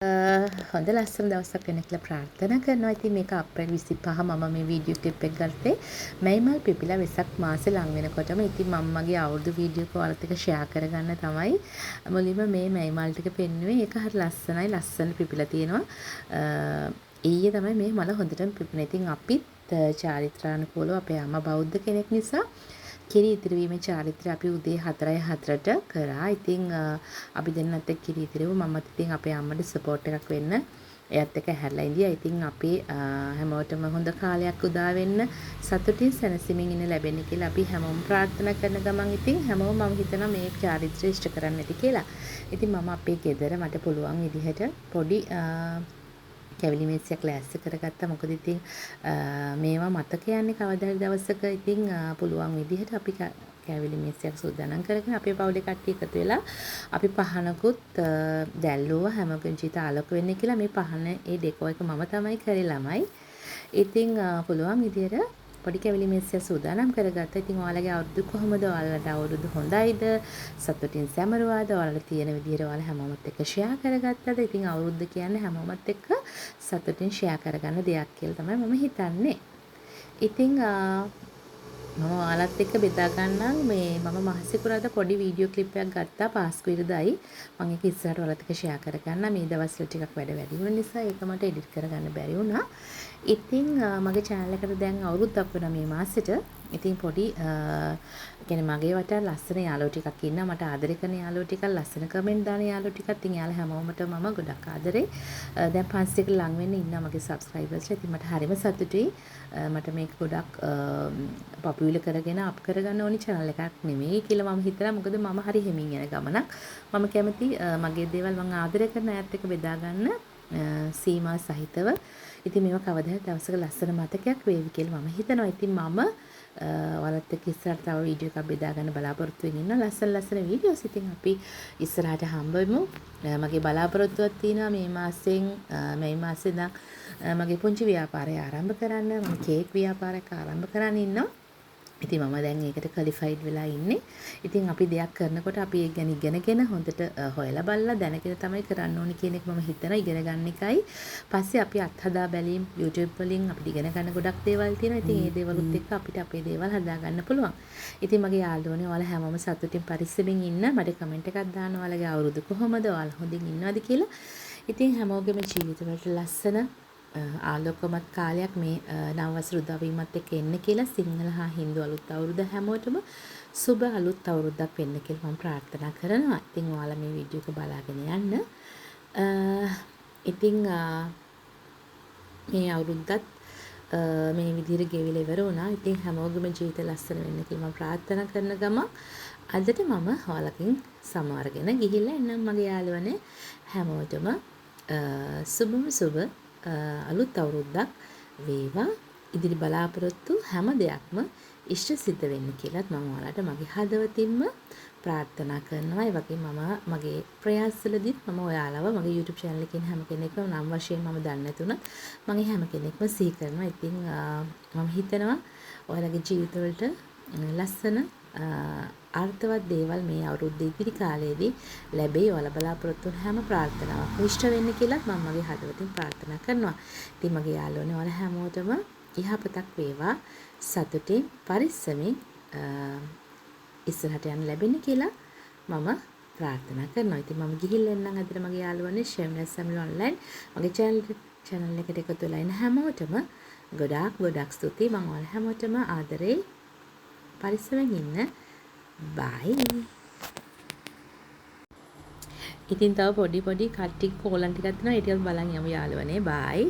හොඳ ලස්සන දවසක් වෙන කියලා ප්‍රාර්ථනා කරනවා. ඉතින් මේක අප්‍රේල් 25 මම මේ වීඩියෝ ක්ලිප් එක ගත්තේ මැයිමල් පිපිලා වෙසක් මාසේ ලං වෙනකොටම. ඉතින් මම මගේ අවුරුදු වීඩියෝ එක ඔයාලත් එක්ක ෂෙයා කරගන්න තමයි මුලින්ම මේ මැයිමල් ටික පෙන්නුවේ. ඒක හරි ලස්සනයි. ලස්සන පිපිලා තියෙනවා. ඊයේ තමයි මේ මල හොඳටම පිපුණේ. ඉතින් අපිත් චාරිත්‍රානුකූලව අපේ අම්මා බෞද්ධ කෙනෙක් නිසා කිරි ඉතිරි වීමේ චාරිත්‍රය අපි උදේ 4:04ට කරා. ඉතින් අපි දෙන්නත් එක්ක කිරි ඉතිරිව මමත් ඉතින් අපේ අම්මට සපෝට් එකක් වෙන්න එයත් එක්ක හැරලා ඉඳියා. ඉතින් අපි හැමෝටම හොඳ කාලයක් උදා වෙන්න සතුටින් සැනසීමෙන් ඉන්න ලැබෙන්න කියලා අපි හැමෝම ප්‍රාර්ථනා කරන ගමන් ඉතින් හැමෝම මම හිතනවා මේ චාරිත්‍රය ඉෂ්ට කරන්න ඇති කියලා. ඉතින් මම අපේ ගෙදර මට පුළුවන් විදිහට පොඩි කැවිලි මේසයක් ලෑස්ති කරගත්තා. මොකද ඉතින් මේවා මතක යන්නේ කවදා හරි දවසක ඉතින් පුළුවන් විදිහට අපි කැවිලි මේසයක් සූදානම් කරගෙන අපේ පවුලේ කට්ටිය එකතු වෙලා අපි පහනකුත් දැල්ලුවා. හැමෝගෙම ජීවිත ආලෝක වෙන්නේ කියලා මේ පහන ඒ ඩෙකෝ එක මම තමයි කරේ ළමයි. ඉතින් පුළුවන් විදිහට පොඩි කැවිලි මේසයක් සූදානම් කරගත්තා. ඉතින් ඔයාලගේ අවුරුදු කොහොමද? ඔයාලට අවුරුදු හොඳයිද? සතුටින් සැමරුවාද? ඔයාලට තියෙන විදිහට ඔයාලා හැමෝමත් එක්ක ෂෙයා කරගත්තද? ඉතින් අවුරුද්ද කියන්නේ හැමෝමත් එක්ක සතුටින් ෂෙයා කරගන්න දෙයක් කියලා තමයි මම හිතන්නේ. ඉතින් මම ඔයාලත් එක්ක බෙදා ගන්නම් මේ මම මහසිකුරාදා පොඩි වීඩියෝ ක්ලිප් එකක් ගත්තා පාස්කු ඉරිදායි. මම ඒක ඉස්සරහට ඔයාලත් එක්ක ෂෙයා කරගන්න. මේ දවස්වල ටිකක් වැඩ වැඩි වුණ නිසා ඒක මට එඩිට් කරගන්න බැරි වුණා. ඉතින් මගේ channel එකට දැන් අවුරුද්දක් වෙනවා මේ මාසෙට. ඉතින් පොඩි කියන්නේ මගේ වටා ලස්සන යාළුවෝ ටිකක් ඉන්නවා. මට ආදරය කරන යාළුවෝ ටිකක් ලස්සන කමෙන්ට් දාන යාළුවෝ ටිකක්. ඉතින් යාළුවා හැමෝමට මම ගොඩක් ආදරේ. දැන් 500කට ලං වෙන්න ඉන්නවා මගේ සබ්ස්ක්‍රයිබර්ස්ලා. ඉතින් මට හරිම සතුටුයි. මට මේක ගොඩක් පොපියුලර් කරගෙන අප් කරගන්න ඕනි channel එකක් නෙමෙයි කියලා මම හිතලා. මොකද මම හරි හිමින් යන ගමනක්. මම කැමති මගේ දේවල් මම ආදරය කරන අයත් එක්ක බෙදා ගන්න සීමා සහිතව. ඉතින් මේවා කවදා හරි දවසක ලස්සන මතකයක් වේවි කියලා මම හිතනවා. ඉතින් මම ඔයාලත් එක්ක ඉස්සරහට තව වීඩියෝ එකක් බෙදා ගන්න බලාපොරොත්තු වෙමින් ඉන්න ලස්සන වීඩියෝස්. ඉතින් අපි ඉස්සරහට හම්බ වෙමු. මගේ බලාපොරොත්තුවක් තියෙනවා මේ මාසෙ ඉඳන් මගේ පුංචි ව්‍යාපාරය ආරම්භ කරන්න. මම කේක් ව්‍යාපාරයක් ආරම්භ කරන්න ඉන්නවා. ඉතින් මම දැන් ඒකට ක්වොලිෆයිඩ් වෙලා ඉන්නේ. ඉතින් අපි දෙයක් කරනකොට අපි ඒක ගැන ඉගෙනගෙන හොඳට හොයලා බලලා දැනගෙන තමයි කරන්න ඕනේ කියන එක මම හිතනවා. ඉගෙන ගන්න එකයි. පස්සේ අපි අත්හදා බැලීම් YouTube වලින් අපිට ඉගෙන ගන්න ගොඩක් දේවල් තියෙනවා. ඉතින් ඒ දේවලුත් එක්ක අපිට අපේ දේවල් හදා ගන්න පුළුවන්. ඉතින් මගේ යාළුවනේ ඔයාලා හැමෝම සතුටින් පරිස්සමින් ඉන්න. මට කමෙන්ට් එකක් දාන්න ඔයාලගේ අවුරුදු කොහමද? ඔයාලා හොඳින් ඉන්නවද කියලා. ඉතින් හැමෝගෙම ජීවිතවලට ලස්සන ආලෝකමත් කාලයක් මේ නව වසර උදවීමත් එක්ක එන්න කියලා සිංහල හා හින්දු අලුත් අවුරුද්ද හැමෝටම සුබ අලුත් අවුරුද්දක් වෙන්න කියලා මම ප්‍රාර්ථනා කරනවා. ඉතින් ඔයාලා මේ වීඩියෝ එක බලාගෙන යන්න. ඉතින් මේ අවුරුද්දත් මේ විදිහට ගෙවිලා ඉවර වුණා. ඉතින් හැමෝගෙම ජීවිත ලස්සන වෙන්න කියලා මම ප්‍රාර්ථනා කරන ගමන් අදට මම ඔයාලකින් සමවරගෙන ගිහිල්ලා එන්නම් මගේ යාළුවනේ. හැමෝටම සුබ අලුත් අවුරුද්දක් වේවා. ඉදිරි බලාපොරොත්තු හැම දෙයක්ම ඉෂ්ට සිද්ධ වෙන්න කියලාත් මම ඔයාලට මගේ හදවතින්ම ප්‍රාර්ථනා කරනවා. ඒ වගේම මම මගේ ප්‍රයාසවලදීත් මම ඔයාලව මගේ YouTube channel එකේ හැම කෙනෙක්ම නම් වශයෙන් මම දන්නේ නැතුණත් මම හැම කෙනෙක්ම සිහි කරනවා. ඉතින් මම හිතනවා ඔයාලගේ ජීවිතවලට ලස්සන අර්ථවත් දේවල් මේ අවුරුද්ද ඉදිරි කාලයේදී ලැබෙයි. ඔයාලා බලාපොරොත්තු වන හැම ප්‍රාර්ථනාවක් ඉෂ්ට වෙන්න කියලා මම මගේ හදවතින් ප්‍රාර්ථනා කරනවා. ඉතින් මගේ යාළුවනේ ඔයාලා හැමෝටම යහපතක් වේවා. සතුටින් පරිස්සමින් ඉස්සරහට යන්න ලැබෙන්න කියලා මම ප්‍රාර්ථනා කරනවා. ඉතින් මම ගිහිල්ලා එන්නම් අදට මගේ යාළුවනේ Shameless Family Online මගේ channel එකට එකතු වෙලා ඉන්න හැමෝටම ගොඩාක් ස්තුතියි. මම ඔයාලා හැමෝටම ආදරේ පරිස්සමෙන් ඉන්න. බයි. ඉතින් තව පොඩි කට්ටිය කෝලම් ටිකක් තියෙනවා. ඒ ටිකත් බලන් යමු යාළුවනේ. බයි.